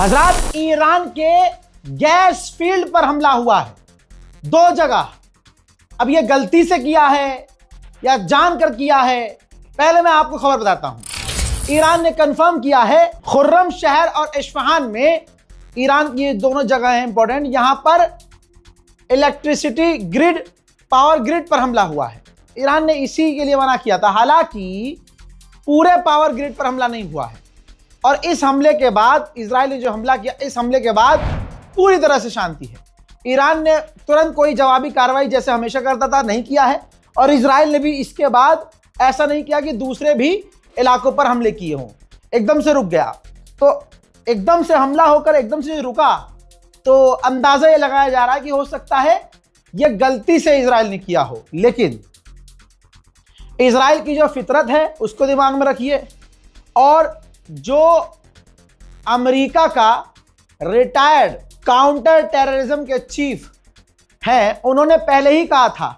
हजरात, ईरान के gas field पर हमला हुआ है 2 जगह। अब यह गलती से किया है या जानकर किया है, पहले मैं आपको खबर बताता हूं। ईरान ने कंफर्म किया है खुर्रम शहर और इस्फहान में, ईरान की ये दोनों जगह हैं इंपॉर्टेंट, यहां पर इलेक्ट्रिसिटी ग्रिड, पावर ग्रिड पर हमला हुआ है। ईरान ने इसी के लिए मना किया था, हालांकि पूरे पावर ग्रिड पर हमला नहीं हुआ है। और इस हमले के बाद, इजराइल ने जो हमला किया, इस हमले के बाद पूरी तरह से शांति है। ईरान ने तुरंत कोई जवाबी कार्रवाई जैसे हमेशा करता था नहीं किया है, और इजराइल ने भी इसके बाद ऐसा नहीं किया कि दूसरे भी इलाकों पर हमले किए हों। एकदम से रुक गया, तो एकदम से हमला होकर एकदम से रुका, तो अंदाजा ये लगाया जा रहा है कि हो सकता है यह गलती से इजराइल ने किया हो। लेकिन इजराइल की जो फितरत है उसको दिमाग में रखिए, और जो अमेरिका का रिटायर्ड काउंटर टेररिज्म के चीफ हैं, उन्होंने पहले ही कहा था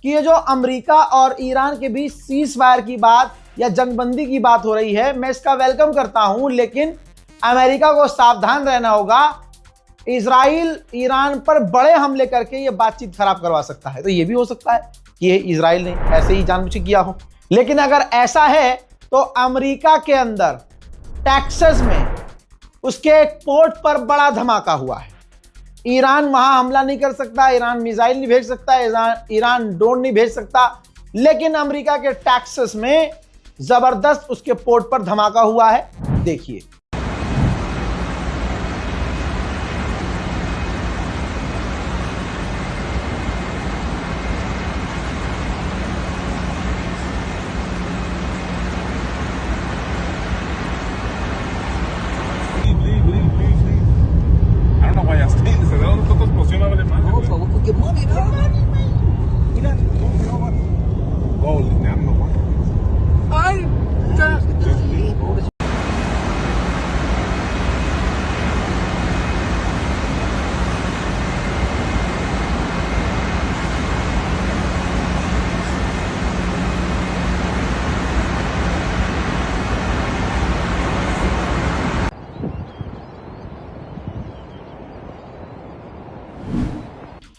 कि ये जो अमेरिका और ईरान के बीच सीज फायर की बात या जंगबंदी की बात हो रही है, मैं इसका वेलकम करता हूं, लेकिन अमेरिका को सावधान रहना होगा। इजराइल ईरान पर बड़े हमले करके ये बातचीत खराब करवा सकता है। तो ये भी हो सकता है कि ये इजराइल ने ऐसे ही जानबूझ के किया हो। लेकिन अगर ऐसा है तो अमेरिका के अंदर टेक्सास में उसके एक पोर्ट पर बड़ा धमाका हुआ है। ईरान वहां हमला नहीं कर सकता, ईरान मिसाइल नहीं भेज सकता, ईरान ड्रोन नहीं भेज सकता, लेकिन अमेरिका के टेक्सास में जबरदस्त उसके पोर्ट पर धमाका हुआ है। देखिए,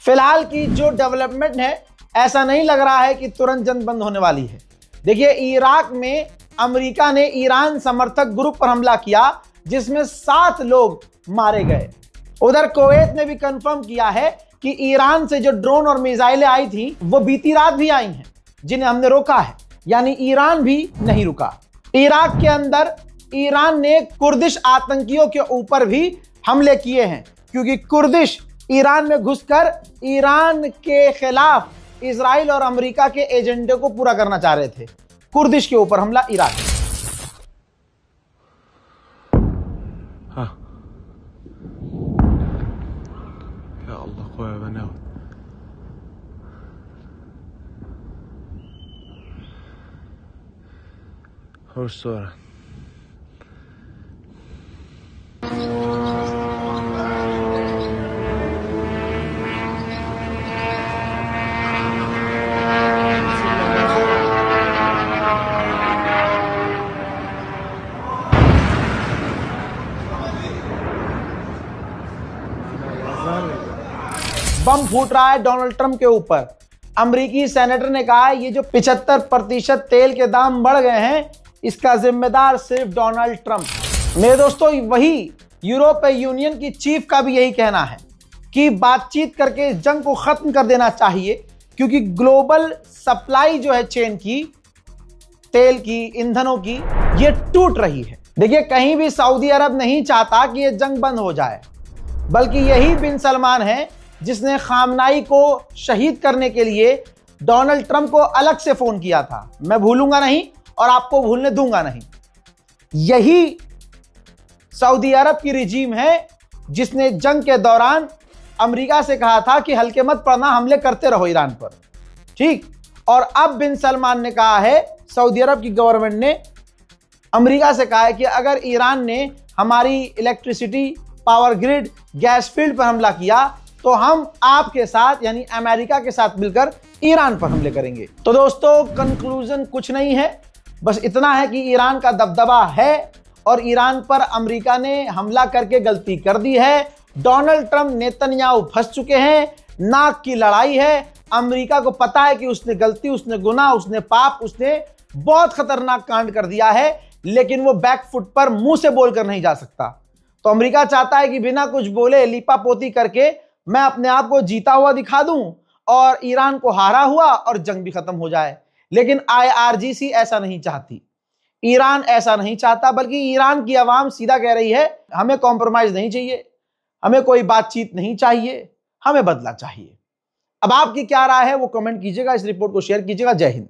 फिलहाल की जो डेवलपमेंट है, ऐसा नहीं लग रहा है कि तुरंत जंग बंद होने वाली है। देखिए, इराक में अमेरिका ने ईरान समर्थक ग्रुप पर हमला किया जिसमें 7 लोग मारे गए। उधर कुवैत ने भी कंफर्म किया है कि ईरान से जो ड्रोन और मिसाइलें आई थी वो बीती रात भी आई हैं, जिन्हें हमने रोका है, यानी ईरान भी नहीं रुका। इराक के अंदर ईरान ने कुर्दिश आतंकियों के ऊपर भी हमले किए हैं, क्योंकि कुर्दिश ईरान में घुसकर ईरान के खिलाफ इजराइल और अमेरिका के एजेंडे को पूरा करना चाह रहे थे। कुर्दिश के ऊपर हमला इराक। हाँ, या अल्लाह खोया बना और सोरा। बम फूट रहा है डोनाल्ड ट्रंप के ऊपर। अमेरिकी सेनेटर ने कहा है ये जो 75% तेल के दाम बढ़ गए हैं, इसका जिम्मेदार सिर्फ डोनाल्ड ट्रंप। मेरे दोस्तों, वही यूरोपीय यूनियन की चीफ का भी यही कहना है कि बातचीत करके इस जंग को खत्म कर देना चाहिए, क्योंकि ग्लोबल सप्लाई जो है चेन की, तेल की, ईंधनों की, ये टूट रही है। देखिए, कहीं भी सऊदी अरब नहीं चाहता कि ये जंग बंद हो जाए, बल्कि यही बिन सलमान है जिसने खामनाई को शहीद करने के लिए डोनाल्ड ट्रंप को अलग से फोन किया था। मैं भूलूंगा नहीं और आपको भूलने दूंगा नहीं। यही सऊदी अरब की रिजीम है जिसने जंग के दौरान अमेरिका से कहा था कि हल्के मत पड़ना, हमले करते रहो ईरान पर, ठीक। और अब बिन सलमान ने कहा है, सऊदी अरब की गवर्नमेंट ने अमेरिका से कहा है कि अगर ईरान ने हमारी electricity, power grid, gas field पर हमला किया तो हम आपके साथ, यानी अमेरिका के साथ मिलकर ईरान पर हमले करेंगे। तो दोस्तों, कंक्लूजन कुछ नहीं है, बस इतना है कि ईरान का दबदबा है और ईरान पर अमेरिका ने हमला करके गलती कर दी है। डोनाल्ड ट्रंप, नेतन्याहू फंस चुके हैं। नाक की लड़ाई है। अमेरिका को पता है कि उसने गलती, उसने गुनाह, उसने पाप, उसने बहुत खतरनाक कांड कर दिया है, लेकिन वो बैकफुट पर मुंह से बोलकर नहीं जा सकता। तो अमेरिका चाहता है कि बिना कुछ बोले लीपापोती करके मैं अपने आप को जीता हुआ दिखा दूं और ईरान को हारा हुआ और जंग भी खत्म हो जाए। लेकिन IRGC ऐसा नहीं चाहती, ईरान ऐसा नहीं चाहता, बल्कि ईरान की आवाम सीधा कह रही है हमें कॉम्प्रोमाइज नहीं चाहिए, हमें कोई बातचीत नहीं चाहिए, हमें बदला चाहिए। अब आपकी क्या राय है वो कमेंट कीजिएगा, इस रिपोर्ट को शेयर कीजिएगा। जय हिंद।